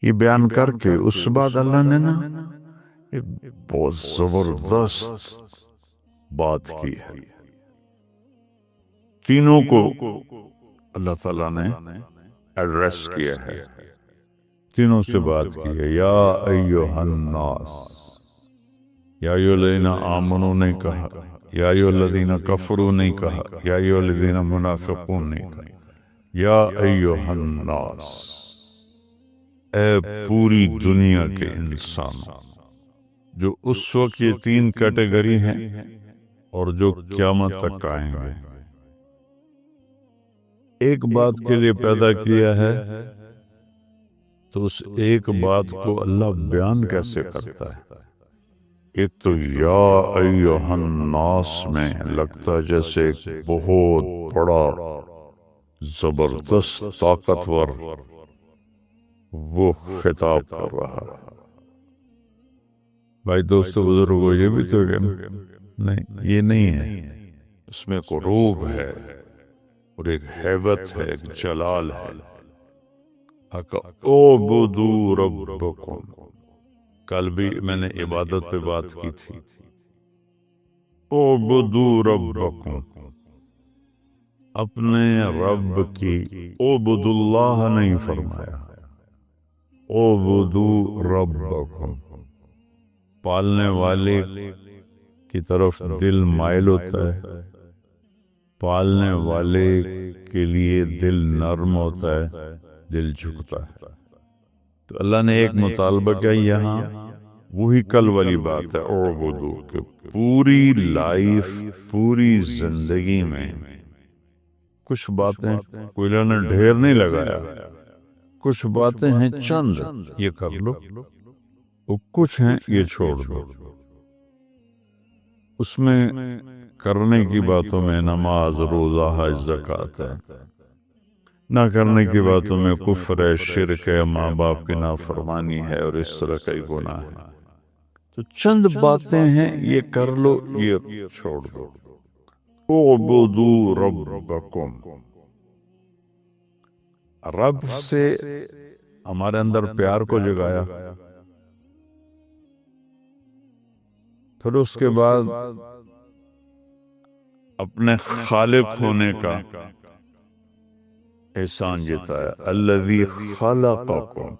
یہ بیان کر کے اس بعد اللہ نے نا ایک بہت زبردست بات کی ہے. تینوں کو اللہ تعالیٰ نے ایڈریس کیا ہے، تینوں سے بات کی ہے. یا ایہا الناس، یا ایہا الذین آمنوا نہیں کہا، یا ایہا الذین کفروا نہیں کہا، یا ایہا الذین منافقون نہیں کہا، یا ایہا الناس، اے پوری دنیا کے انسانوں، جو اس وقت یہ تین کیٹیگری ہیں اور جو قیامت تک آئیں گے. ایک بات کے لیے پیدا کیا ہے تو اس ایک بات کو اللہ بیان کیسے کرتا ہے؟ ایک تو یا ایہا الناس میں لگتا ہے جیسے ایک بہت بڑا زبردست طاقتور وہ خطاب کر رہا ہے. بھائی دوستو بزرگو، یہ بھی تو نہیں، یہ نہیں ہے. اس میں ایک روب ہے اور ایک ہیبت ہے، ایک جلال ہے. اعبدوا ربکم، کل بھی میں نے عبادت پہ بات کی تھی. اعبدوا ربکم، اپنے رب کی. اعبد اللہ نہیں فرمایا، اعبدوا ربکم. پالنے والے کی طرف دل مائل ہوتا ہے، پالنے والے کے لیے دل نرم ہوتا ہے، دل جھکتا ہے. تو اللہ نے ایک مطالبہ کیا یہاں، وہی کل والی بات ہے اعبدو، کہ پوری لائف، پوری زندگی میں کچھ باتیں کوئی نے ڈھیر نہیں لگایا، کچھ باتیں ہیں چند، یہ کر لو، اور کچھ ہیں یہ چھوڑ دو. اس میں کرنے کی باتوں میں نماز، روزہ، حج، زکوٰۃ ہے. نہ کرنے کی باتوں میں کفر ہے، شرک ہے، ماں باپ کی نافرمانی ہے اور اس طرح کا گناہ ہے. تو چند باتیں ہیں یہ کر لو، یہ چھوڑ دو. اعبدوا ربکم، رب سے ہمارے اندر پیار کو جگایا. پھر اس کے بعد اپنے خالق ہونے کا احسان جتایا. الذی خلقکم،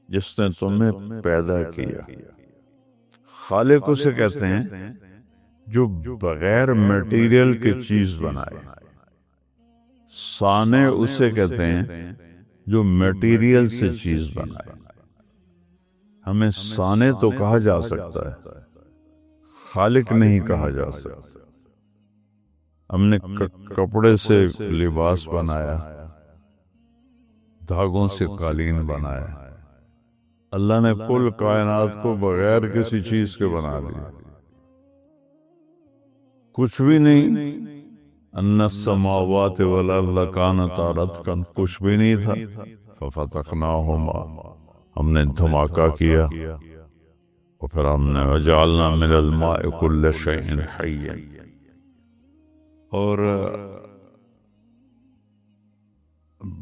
جس نے تمہیں پیدا کیا. خالق اسے کہتے ہیں جو بغیر میٹیریل کے چیز بنائے. صانع اسے کہتے ہیں جو میٹیریل سے چیز بنائے. ہمیں صانع تو کہا جا سکتا ہے، خالق نہیں کہا جا سکتا. ہم نے کپڑے سے لباس بنایا، دھاگوں سے قالین بنایا. اللہ نے کل کائنات کو بغیر کسی چیز کے بنا دیا، کچھ بھی نہیں. ان السماوات والارض کانتا رتقا، کچھ بھی نہیں تھا. ففتقناہما، ہم نے دھماکہ کیا، اور پھر ہم نے وجعلنا من الماء کل شیء حی. اور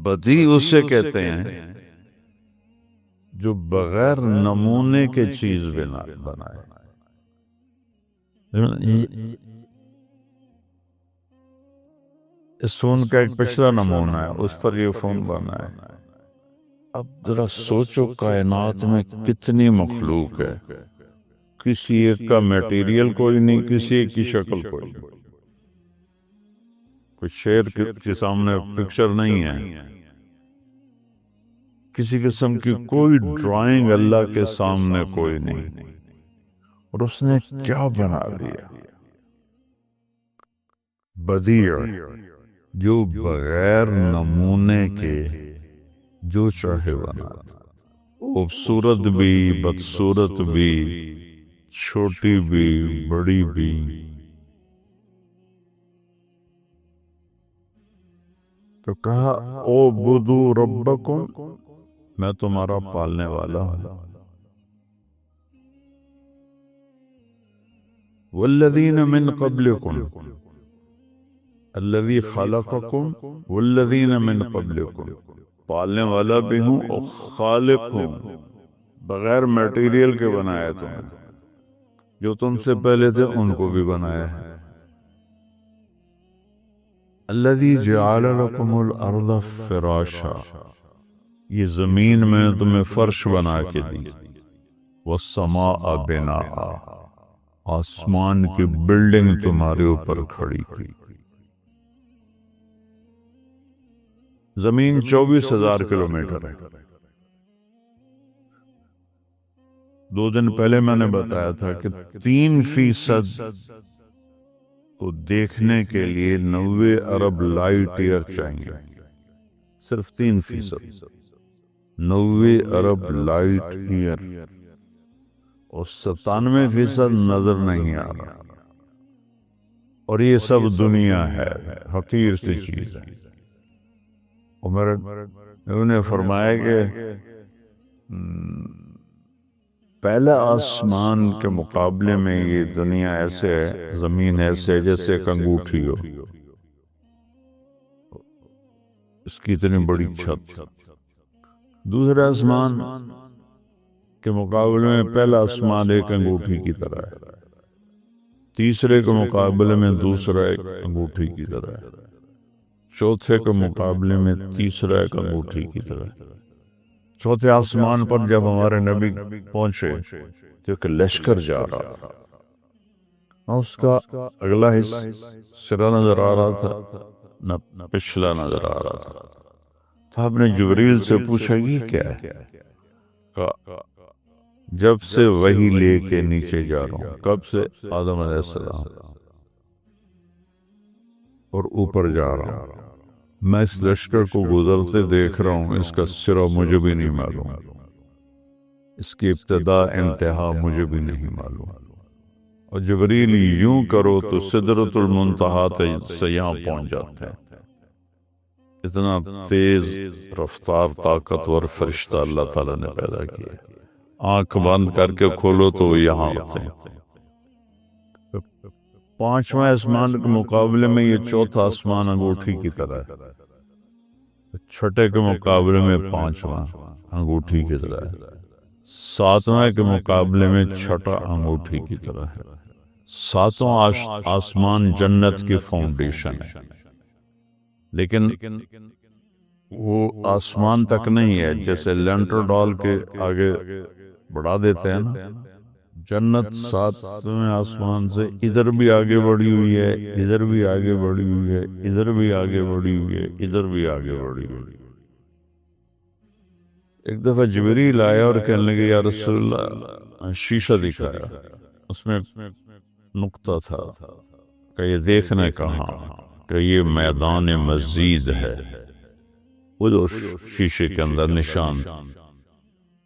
بدیع اسے کہتے ہیں جو بغیر نمونے کے چیز بنائے. اس فون کا ایک پچھلا نمونہ ہے، اس پر یہ فون بنا ہے. اب ذرا سوچو کائنات میں کتنی مخلوق ہے، کسی ایک کا میٹیریل کوئی نہیں، کسی ایک کی شکل کوئی نہیں. کوئی شیر کے سامنے پکچر نہیں ہے، کسی قسم کی کوئی ڈرائنگ اللہ کے سامنے کوئی نہیں. اور اس نے کیا بنا دیا، بدیع، جو بغیر نمونے کے جو چاہے بناتا. خوبصورت بھی، بدصورت بھی، چھوٹی بھی، بڑی بھی. تو کہا اعبدوا ربکم، میں تمہارا پالنے والا ہوں. والذین من قبلکم، الذی خلقکم والذین من قبلکم، پالنے والا بھی ہوں اور خالق ہوں، بغیر میٹیریل کے بنایا تمہیں، جو تم سے پہلے تھے ان کو بھی بنایا ہے۔ الذی جعل لکم الارض فراشا، یہ زمین میں نے تمہیں فرش بنا کے دی، والسماء بناء، آسمان کی بلڈنگ تمہارے اوپر کھڑی کی۔ زمین 24,000 کلومیٹر ہے۔ 2 دن پہلے میں نے بتایا تھا کہ 3% کو دیکھنے کے لیے 90 ارب لائٹ ایئر چاہیے، صرف 3%، 90 ارب لائٹ ایئر، اور 97% نظر نہیں آ رہا، اور یہ سب دنیا ہے، حقیر سی چیز ہے۔ عمر نے فرمایا کہ پہلا آسمان کے مقابلے میں یہ دنیا ایسے ہے، زمین ایسے ہے جیسے ایک انگوٹھی ہو، اس کی اتنی بڑی چھت۔ دوسرا آسمان کے مقابلے میں پہلا آسمان ایک انگوٹھی کی طرح ہے، تیسرے کے مقابلے میں دوسرا ایک انگوٹھی کی طرح ہے، چوتھے کے مقابلے میں تیسرا ایک انگوٹھی کی طرح ہے۔ چوتھے آسمان پر جب ہمارے نبی پہنچے تو ایک لشکر جا رہا تھا، اس کا اگلا حصہ سرا نظر آ رہا تھا نہ پچھلا نظر آ رہا تھا۔ تو آپ نے جبریل سے پوچھا یہ کیا ہے؟ کہا جب سے وحی لے کے نیچے جا رہا ہوں۔ کب سے؟ آدم علیہ السلام، اور اوپر جا رہا ہوں۔ میں اس لشکر کو گزرتے دیکھ رہا ہوں، اس کا سرا مجھے بھی نہیں معلوم، اس کی ابتدا انتہا مجھے بھی نہیں معلوم۔ اور جبریل یوں کرو تو سدرۃ المنتہا سے یہاں پہنچ جاتے ہیں۔ اتنا تیز رفتار طاقتور فرشتہ اللہ تعالیٰ نے پیدا کیا، آنکھ بند کر کے کھولو تو وہ یہاں ہوتے ہیں۔ 5واں آسمان کے مقابلے میں یہ چوتھا آسمان انگوٹھی کی طرح ہے، چھٹے کے مقابلے میں 5واں انگوٹھی کی طرح ہے، 7واں کے مقابلے میں چھٹا انگوٹھی کی طرح ہے۔ 7واں آسمان جنت کی فاؤنڈیشن ہے، لیکن وہ آسمان تک نہیں ہے، جیسے لینٹر ڈال کے آگے بڑھا دیتے ہیں نا۔ جنت 7ویں آسمان سے ادھر بھی آگے بڑھی ہوئی ہے، ادھر بھی آگے بڑھی ہوئی ہے، ادھر بھی آگے بڑھی ہوئی ہے، ادھر بھی آگے بڑھی ہوئی ہے۔ ایک دفعہ جبریل آیا اور کہنے لگے یا رسول اللہ، شیشہ دکھایا، اس میں نقطہ تھا کہ یہ دیکھنے کہاں کہ یہ میدان مزید ہے، وہ جو شیشے کے اندر نشان تھا۔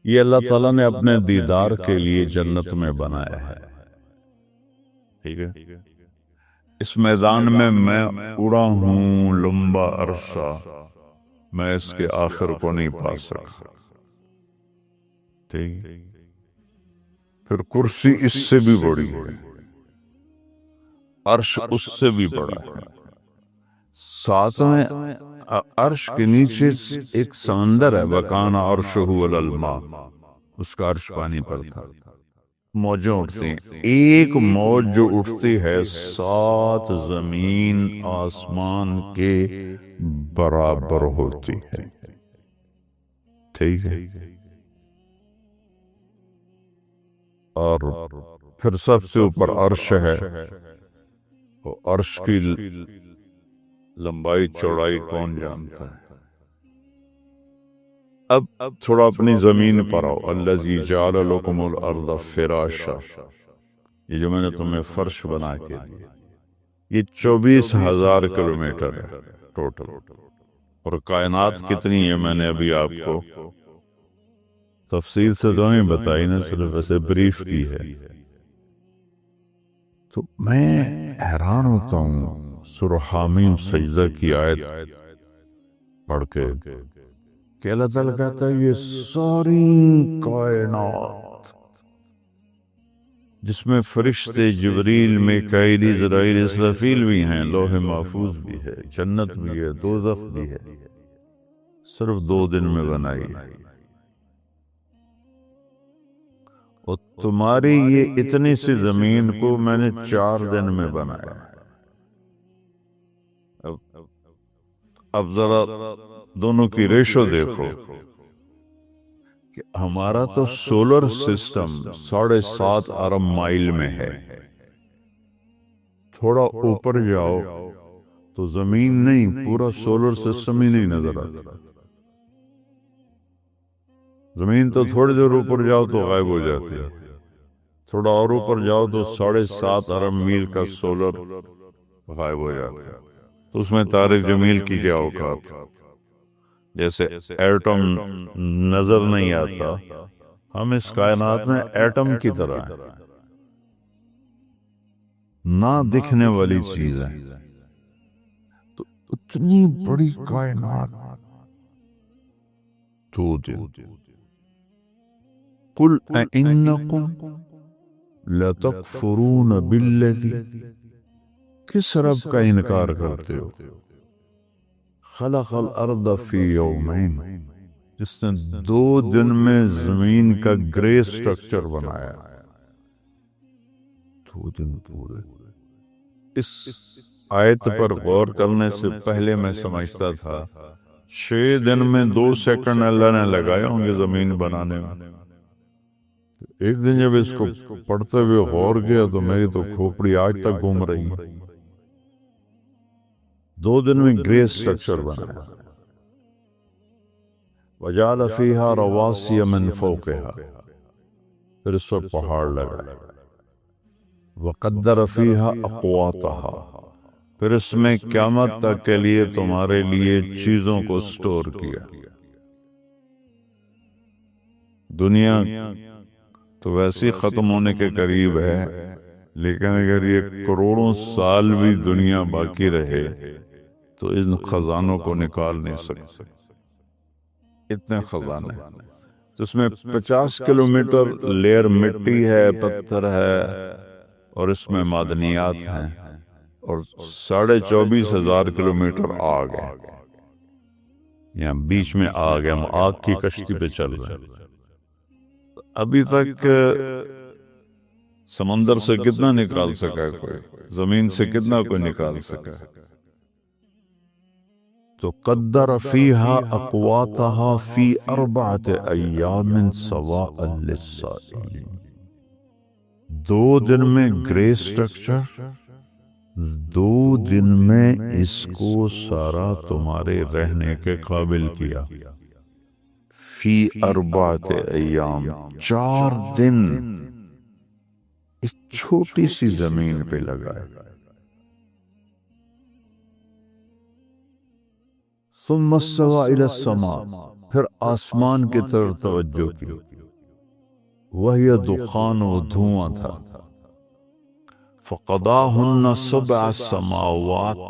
یہ اللہ تعالیٰ نے اپنے دیدار کے لیے جنت میں بنایا ہے، ٹھیک ہے۔ اس میدان میں اڑا ہوں لمبا عرصہ، میں اس کے آخر کو نہیں پا سکا، ٹھیک۔ پھر کرسی اس سے بھی بڑی ہے، عرش اس سے بھی بڑا ہے۔ 7ویں عرش کے نیچے ایک سمندر ہے، وَكَانَ عَرْشُهُ عَلَى الْمَاءِ، اس کا عرش پانی پر تھا۔ موجیں اٹھتی ہیں، ایک موج جو اٹھتی ہے 7 زمین آسمان کے برابر ہوتی ہے، ٹھیک ہے۔ اور پھر سب سے اوپر عرش ہے، وہ عرش کی لمبائی چوڑائی کون جانتا ہے۔ اب تھوڑا اپنی زمین پر آؤ، الذی جعل لکم الارض فراشا، یہ جو میں نے تمہیں فرش بنا کے دیا، یہ 24,000 کلومیٹر ہے ٹوٹل۔ اور کائنات کتنی ہے میں نے ابھی آپ کو تفصیل سے تو نہیں بتائی نا، صرف ایسے بریف کی ہے۔ تو میں حیران ہوتا ہوں سورہ حامیم سجدہ کی آیت پڑھ کے کہ اللہ تعالیٰ کہتا ہے یہ ساری کائنات، جس میں فرشتے جبریل، میکائیل، عزرائیل، اسرافیل بھی ہیں، لوح محفوظ بھی ہے، جنت بھی ہے، دوزخ بھی ہے، صرف 2 دن میں بنائی ہے، اور تمہاری یہ اتنی سی زمین کو میں نے 4 دن میں بنایا۔ اب ذرا دونوں کی ریشو دیکھو کہ ہمارا تو سولر سسٹم 7.5 ارب مائل میں ہے، تھوڑا اوپر جاؤ تو زمین نہیں، پورا سولر سسٹم ہی نہیں نظر آتا۔ زمین تو تھوڑی دیر اوپر جاؤ تو غائب ہو جاتی ہے، تھوڑا اور اوپر جاؤ تو 7.5 ارب میل کا سولر غائب ہو جاتا ہے۔ تو اس میں طارق جمیل کی کیا اوقات، جیسے ایٹم نظر نہیں آتا، ہم اس کائنات میں ایٹم کی طرح ہیں، نہ دکھنے والی چیز ہے۔ تو اتنی بڑی کائنات 2 دن۔ قل اَإِنَّكُمْ لَتَكْفُرُونَ بِالَّذِي، کس رب کا انکار کرتے ہو؟ خلق الارض فی یومین، جس نے 2 دن میں زمین کا گرے سٹرکچر بنایا۔ 2 دن پورے۔ اس آیت پر غور کرنے سے پہلے میں سمجھتا تھا 6 دن میں 2 سیکنڈ اللہ نے لگائے ہوں گے زمین بنانے میں۔ ایک دن جب اس کو پڑھتے ہوئے غور کیا تو میری تو کھوپڑی آج تک گھوم رہی ہے۔ 2 دن میں گرے سٹرکچر بنایا۔ وَجَعَلَ فِيهَا رَوَاسِيَ مِن فَوْقِهَا، پھر اس پر پہاڑ لگائے۔ وَقَدَّرَ فِيهَا أَقْوَاتَهَا، پھر اس میں قیامت تک کے لیے تمہارے لیے چیزوں کو سٹور کیا۔ دنیا تو ویسے ختم ہونے کے قریب ہے، لیکن اگر یہ کروڑوں سال بھی دنیا باقی رہے تو ان خزانوں کو نکال نہیں سکتے، اتنے خزانے۔ اس میں 50 کلومیٹر لیئر مٹی ہے، پتھر ہے، اور اس میں معدنیات ہیں، اور 24,500 کلومیٹر آگ ہے۔ یہاں بیچ میں آگ ہے، ہم آگ کی کشتی پہ چل رہے ہیں۔ ابھی تک سمندر سے کتنا نکال سکا ہے کوئی، زمین سے کتنا کوئی نکال سکا ہے؟ تو قدر فیہا اقواتہا فی 4 ایام سواء للسائلین، 2 دن میں گرے سٹرکچر، 2 دن میں اس کو سارا تمہارے رہنے کے قابل کیا۔ فی 4 ایام، 4 دن اس چھوٹی سی زمین پہ لگائے۔ ثم استوى الى السماء، پھر آسمان کی طرف توجہ کی، وہی دخان و دھواں تھا۔ فقضاهن 7 سماوات،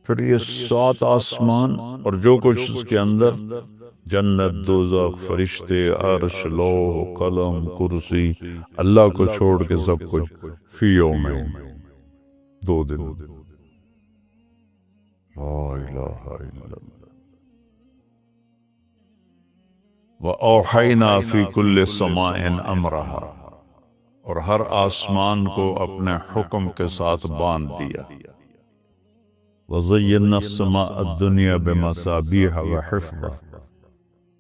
پھر یہ 7 آسمان اور جو کچھ اس کے اندر، جنت، دوزخ، فرشتے، عرش، لوح، قلم، کرسی، اللہ کو چھوڑ کے سب کچھ، فی یومین، 2 دن۔ لا الہ الا اللہ۔ وَأَوْحَيْنَا فِي كُلِّ سَمَاءٍ أَمْرَهَا، اور ہر آسمان کو اپنے حکم کے ساتھ باندھ دیا۔ وَزَيَّنَّا السَّمَاءَ الدُّنْيَا بِمَصَابِيحَ وَحِفْظًا،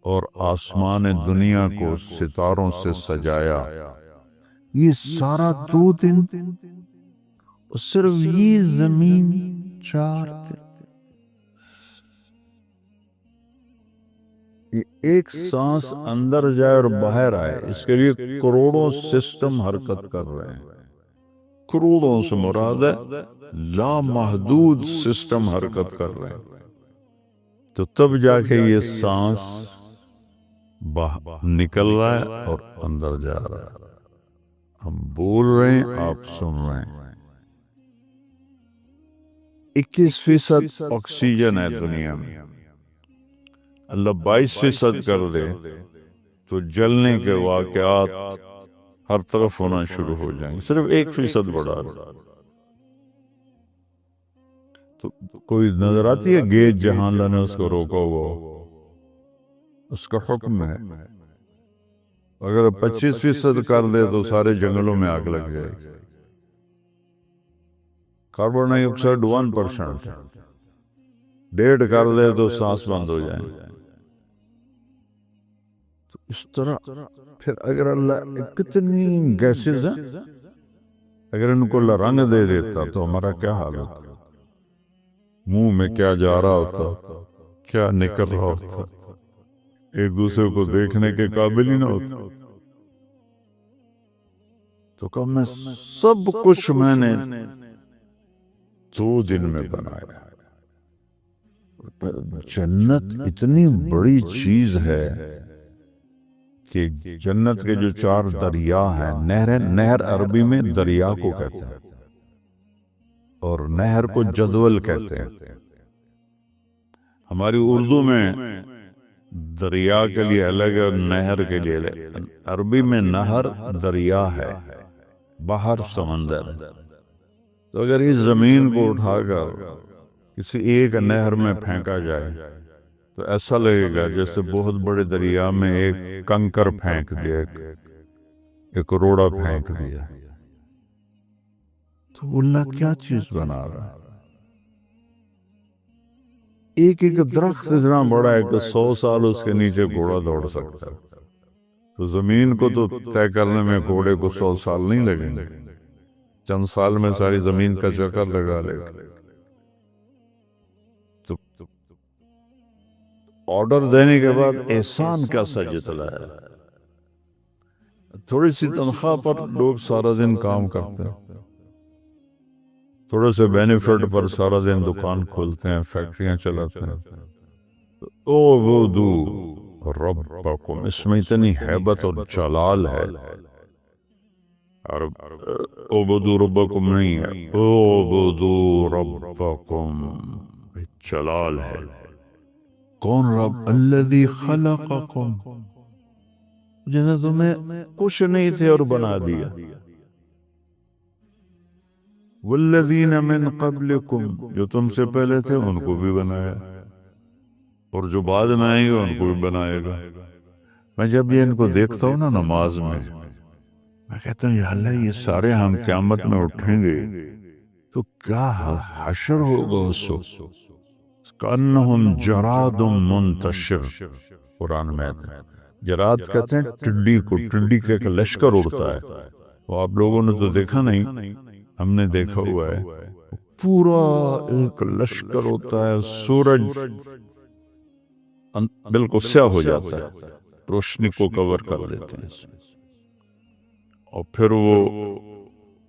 اور آسمان دنیا کو ستاروں سے سجایا۔ یہ سارا 2 دن، اور صرف یہ زمین 4 دن۔ یہ ایک سانس اندر جائے اور باہر آئے، اس کے لیے کروڑوں سسٹم حرکت کر رہے ہیں۔ کروڑوں سے مراد ہے لامحدود سسٹم حرکت کر رہے ہیں، تو تب جا کے یہ سانس نکل رہا ہے اور اندر جا رہا ہے۔ ہم بول رہے ہیں، آپ سن رہے ہیں۔ 21% آکسیجن ہے دنیا میں، اللہ 22% کر دے تو جلنے کے واقعات ہر طرف ہونا شروع ہو جائیں گے، صرف 1% بڑھا دے تو کوئی نظر آتی ہے گیج جہاں اللہ نے اس کو روکا ہوا ہو؟ اس کا حکم ہے اگر 25% کر دے تو سارے جنگلوں میں آگ لگ جائے گی. کاربن ڈائی آکسائڈ 1%، 1.5 کر دے تو سانس بند ہو جائیں. تو اس طرح پھر اگر اللہ کتنی گیسز ہیں، اگر ان کو اللہ رنگ دے دیتا تو ہمارا کیا حال ہوتا؟ منہ میں کیا جا رہا ہوتا، کیا نکل رہا ہوتا، ایک دوسرے کو دیکھنے کے قابل ہی نہ ہوتا. تو کہا میں سب کچھ میں نے 2 دن میں بنایا. جنت اتنی بڑی چیز ہے کہ جنت کے جو 4 دریا ہیں، نہر عربی میں دریا کو کہتے ہیں اور نہر کو جدول کہتے ہیں. ہماری اردو میں دریا کے لیے الگ ہے، نہر کے لیے الگ. عربی میں نہر دریا ہے، باہر سمندر ہے. تو اگر اس زمین کو اٹھا کر کسی ایک نہر میں پھینکا جائے تو ایسا لگے گا جیسے بہت بڑے دریا میں ایک کنکر پھینک دیا، ایک روڑا پھینک دیا. تو اللہ کیا چیز بنا رہا ہے؟ ایک درخت اتنا بڑا ہے کہ 100 سال اس کے نیچے گھوڑا دوڑ سکتا ہے. تو زمین کو تو طے کرنے میں گھوڑے کو 100 سال نہیں لگیں گے، چند سال میں ساری زمین کا چکر لگا لے گا. تو آرڈر دینے کے بعد احسان کیسا جتلایا. تھوڑی سی تنخواہ پر لوگ سارا دن کام کرتے ہیں، تھوڑے سے بینیفٹ پر سارا دن دکان کھولتے ہیں، فیکٹریاں چلاتے ہیں. اعبدوا ربکم، اس میں اتنی ہیبت اور جلال ہے. اعبدوا ربکم نہیں ہے، اعبدوا ربکم، جلال ہے. کون رب؟ الذی خلقکم، جنہیں تمہیں کچھ نہیں تھے اور بنا دیا. والذین من قبلکم، جو تم سے پہلے تھے ان کو بھی بنایا، اور جو بعد میں آئیں گے ان کو بھی بنائے گا. میں جب یہ ان کو دیکھتا ہوں نا نماز میں کہتا ہوں یا اللہ یہ سارے ہم قیامت میں اٹھیں گے تو کیا حشر ہوگا اس وقت. کأنہم جراد منتشر، قرآن میں ہے. جراد کہتے ہیں ٹڈی کو، ٹڈی کا ایک لشکر اڑتا ہے. وہ آپ لوگوں نے تو دیکھا نہیں، ہم نے دیکھا ہوا ہے. پورا ایک لشکر ہوتا ہے، سورج بالکل سیاہ ہو جاتا ہے، روشنی کو کور کر لیتے ہیں، اور پھر وہ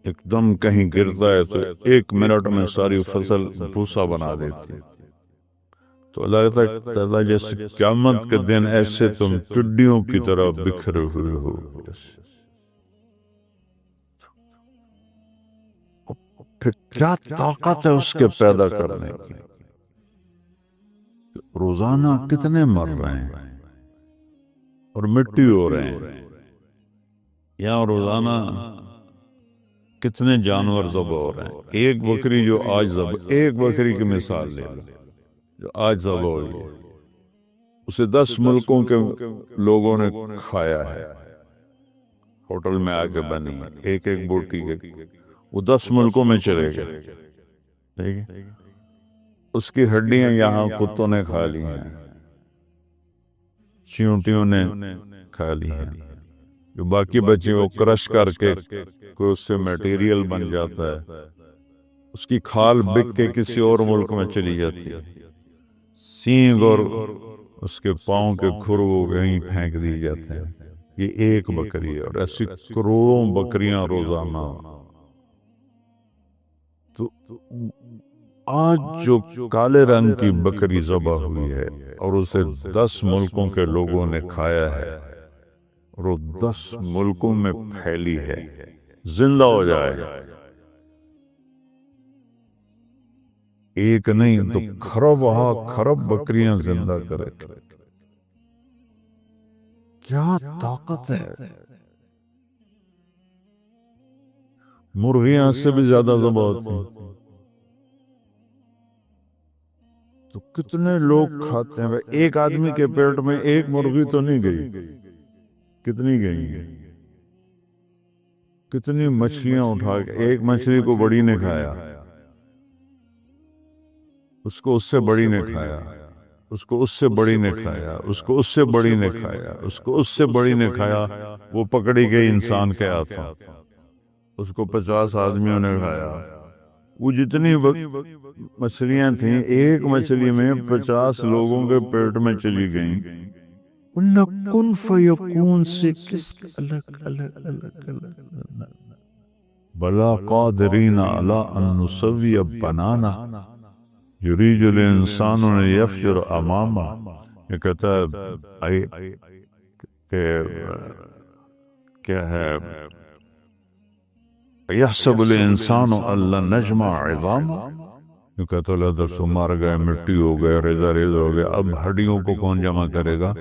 ایک دم کہیں گرتا ہے تو 1 منٹ میں ساری فصل بھوسا بنا دیتی ہے. تو اللہ تعالیٰ جیسے قیامت کے دن ایسے تم ٹڈیوں کی طرح بکھرے ہوئے ہو. پھر کیا طاقت ہے اس کے پیدا کرنے کی. روزانہ کتنے مر رہے ہیں اور مٹی ہو رہے ہیں، یا روزانہ کتنے جانور ذبح ہو رہے ہیں. ایک بکری جو آج ذبح، ایک بکری کی مثال لے لو جو آج ذبح ہوئی، اسے 10 ملکوں کے لوگوں نے کھایا ہے، ہوٹل میں آ کے بنی ایک ایک بوٹی کے، وہ 10 ملکوں میں چلے گئے. ٹھیک ہے، اس کی ہڈیاں یہاں کتوں نے کھا لی ہیں، چیونٹیوں نے کھا لی ہیں، جو باقی بچے وہ کرش کر کے کوئی اس سے میٹیریل بن جاتا ہے، اس کی کھال بک کے کسی اور ملک میں چلی جاتی ہے. سینگ اور اس کے پاؤں کے کھر وہ کہیں پھینک دی جاتے ہیں. یہ ایک بکری ہے، اور ایسی کروڑوں بکریاں روزانہ. تو آج جو کالے رنگ کی بکری ذبح ہوئی ہے اور اسے 10 ملکوں کے لوگوں نے کھایا ہے اور وہ 10 ملکوں میں پھیلی ہے، زندہ ہو جائے ایک نہیں تو کھرب بکریاں زندہ کرے. کیا طاقت ہے. مرغیاں سے بھی زیادہ ذبح ہوتی ہیں. تو کتنے لوگ کھاتے ہیں؟ ایک آدمی کے پیٹ میں ایک مرغی تو نہیں گئی، کتنی گئی؟ کتنی مچھلیاں اٹھا کے، ایک مچھلی کو بڑی نے کھایا، اس کو اس سے بڑی نے کھایا، اس کو اس سے بڑی نے کھایا، اس کو اس سے بڑی نے کھایا، اس کو اس سے بڑی نے کھایا، وہ پکڑی گئی انسان کے ہاتھوں، اس کو 50 آدمیوں نے کھایا۔ وہ جتنی مچھلیاں تھیں، ایک مچھلی میں 50 لوگوں کے پیٹ میں چلی گئیں۔ اللہ کن فیکون سے کس الگ الگ الگ الگ بلا قادرین علی ان نسوی بنانا یرید الانسان ان یفجر امامہ۔ یہ کہتا ہے کہ کیا ہے، یحسب الانسان ان لن نجمع عظامہ، یہ کہتا ہے اللہ تو مر گئے، مٹی ہو گئے، ریزہ ریز ہو گئے، اب ہڈیوں کو کون جمع کرے گا؟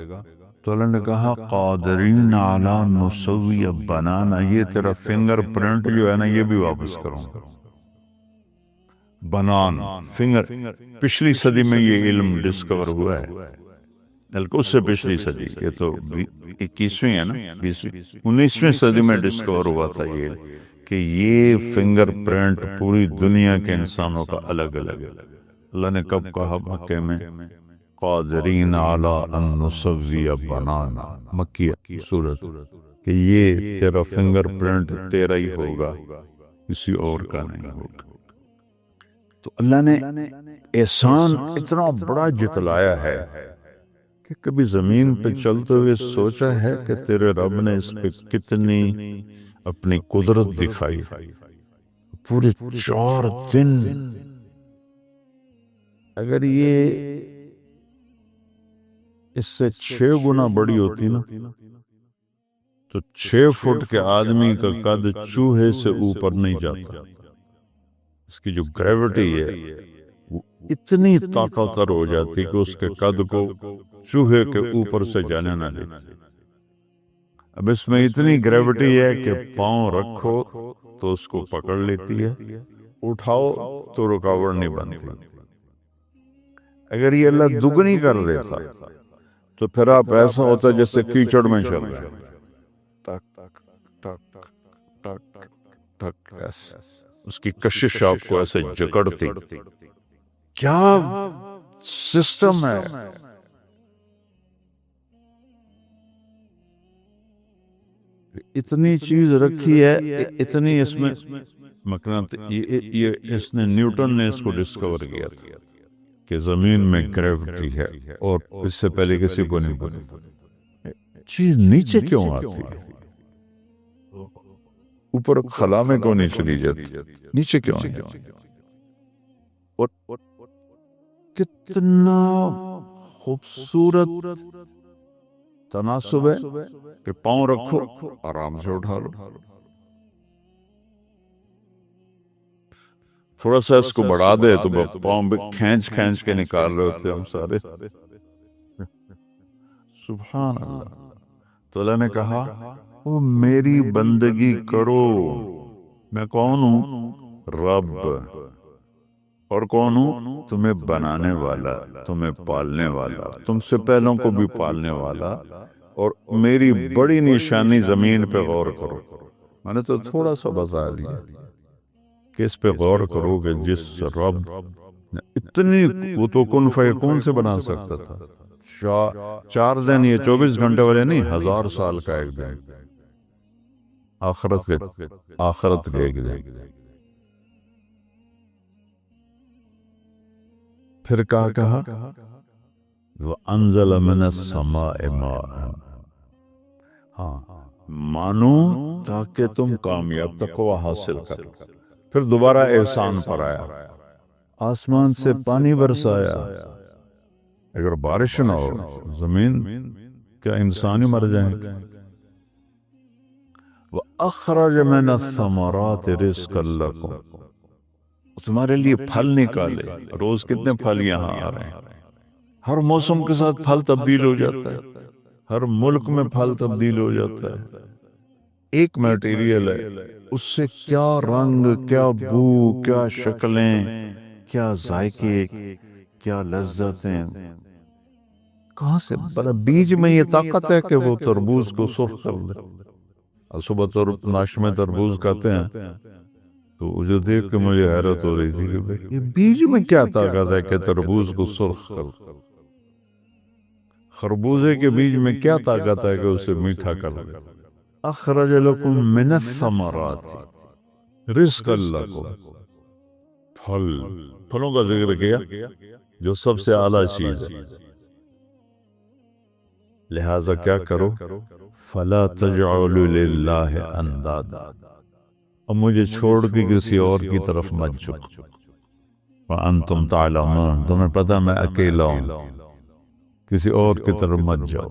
تو اللہ نے کہا قادرین علی نسوی بنانا، یہ تیرا فنگر پرنٹ جو ہے نا یہ بھی واپس کروں گا۔ بنان فنگر، پچھلی صدی میں یہ علم ڈسکور ہوا ہے، بلکہ اس سے پچھلی صدی، یہ تو 21ویں ہے نا، 19ویں صدی میں ڈسکور ہوا تھا یہ کہ یہ فنگر پرنٹ پوری دنیا کے انسانوں کا الگ الگ ہے۔ اللہ نے کب کہا؟ مکے میں، قادرین علی ان نسوی بنانا، مکی سورت، کہ یہ تیرا فنگر پرنٹ تیرا ہی ہوگا، کسی اور کا نہیں ہوگا۔ تو اللہ نے احسان اتنا بڑا جتلایا ہے کہ کبھی زمین پہ چلتے ہوئے سوچا ہے کہ تیرے رب نے اس پہ کتنی اپنی قدرت دکھائی؟ پورے 4 دن اگر یہ اس سے 6 گنا بڑی ہوتی نا تو 6 فٹ کے آدمی کا قد چوہے سے اوپر نہیں جاتا۔ اس کی جو گریوٹی ہے وہ اتنی طاقتور ہو جاتی کہ اس کے قد کو چوہے کے اوپر سے جانے نہ دیتی۔ اب اس میں اتنی گریوٹی ہے کہ پاؤں رکھو تو اس کو پکڑ لیتی ہے، اٹھاؤ تو رکاوٹ نہیں بنتی۔ اگر یہ اللہ دگنی کر دیتا تو پھر آپ ایسا ہوتا جیسے کیچڑ میں چل رہے ہیں، ٹک ٹک ٹک ٹک، اس کی کشش آپ کو ایسے جکڑتی۔ کیا سسٹم ہے! اتنی چیز رکھی ہے، اتنی اس میں یہ اس نے نیوٹن نے اس کو ڈسکور کیا تھا کہ زمین میں گریوٹی ہے، اور اس سے پہلے کسی کو نہیں پتا۔ چیز نیچے کیوں آتی ہے؟ اوپر خلا میں کیوں نہیں چلی جاتی؟ نیچے کیوں آتی؟ اور کتنا خوبصورت تناسب ہے کہ پاؤں رکھو آرام سے اٹھا لو، تھوڑا سا اس کو بڑھا دے تو پاؤں بھی کھینچ کھینچ کے نکال رہے ہوتے ہم سارے۔ سبحان اللہ۔ تو اللہ نے کہا وہ میری بندگی کرو، میں کون ہوں؟ رب۔ اور کون ہوں؟ تمہیں بنانے والا، تمہیں پالنے والا، تم سے پہلوں کو بھی پالنے والا۔ اور میری بڑی نشانی زمین پہ غور کرو، میں نے تو تھوڑا سا بتا دیا کہ اس پہ غور کرو کہ جس رب نے اتنی، وہ تو کن فیکون سے بنا سکتا تھا۔ 4 دن، یہ 24 گھنٹے والے نہیں، 1000 سال کا ایک دن، آخرت کے ایک دن۔ پھر کہا وَأَنزَلَ مِنَ السَّمَاءِ مَاءً، ہاں مانو تاکہ تم کامیاب تقوی حاصل کرو۔ پھر دوبارہ احسان پر آیا، آسمان سے پانی برسایا۔ اگر بارش نہ ہو زمین، کیا انسان ہی مر جائیں گے؟ وَأَخْرَجَ مِنَ الثَّمَرَاتِ رِزْقًا لَكُمْ، تمہارے لیے پھل نکالے۔ روز کتنے پھل یہاں آ رہے ہیں، ہر موسم کے ساتھ پھل تبدیل ہو جاتا ہے، ہر ملک میں پھل تبدیل ہو جاتا ہے۔ ایک میٹیریل ہے، اس سے کیا رنگ، کیا بو، کیا شکلیں، کیا ذائقے، کیا لذتیں، کہاں سے بڑا بیج میں یہ طاقت ہے کہ وہ تربوز کو سرخ کر دے. صبح ناشتے میں تربوز کھاتے ہیں تو مجھے دیکھ کے مجھے حیرت ہو رہی تھی کہ یہ بیج میں کیا طاقت ہے کہ تربوز کو سرخ کر دے. خربوزے کے بیج میں کیا طاقت ہے کہ اسے میٹھا کر دے. اخرج لکم من الثمرات رزقا لکم، پھلوں کا ذکر کیا جو سب سے اعلیٰ چیز ہے. لہذا کیا کرو، فلا تجعلوا للہ اندادا، اب مجھے چھوڑ کے کسی اور کی طرف مت جھکو. وانتم تعلمون، تمہیں پتہ میں اکیلا ہوں، کسی اور کی طرف مت جاؤ.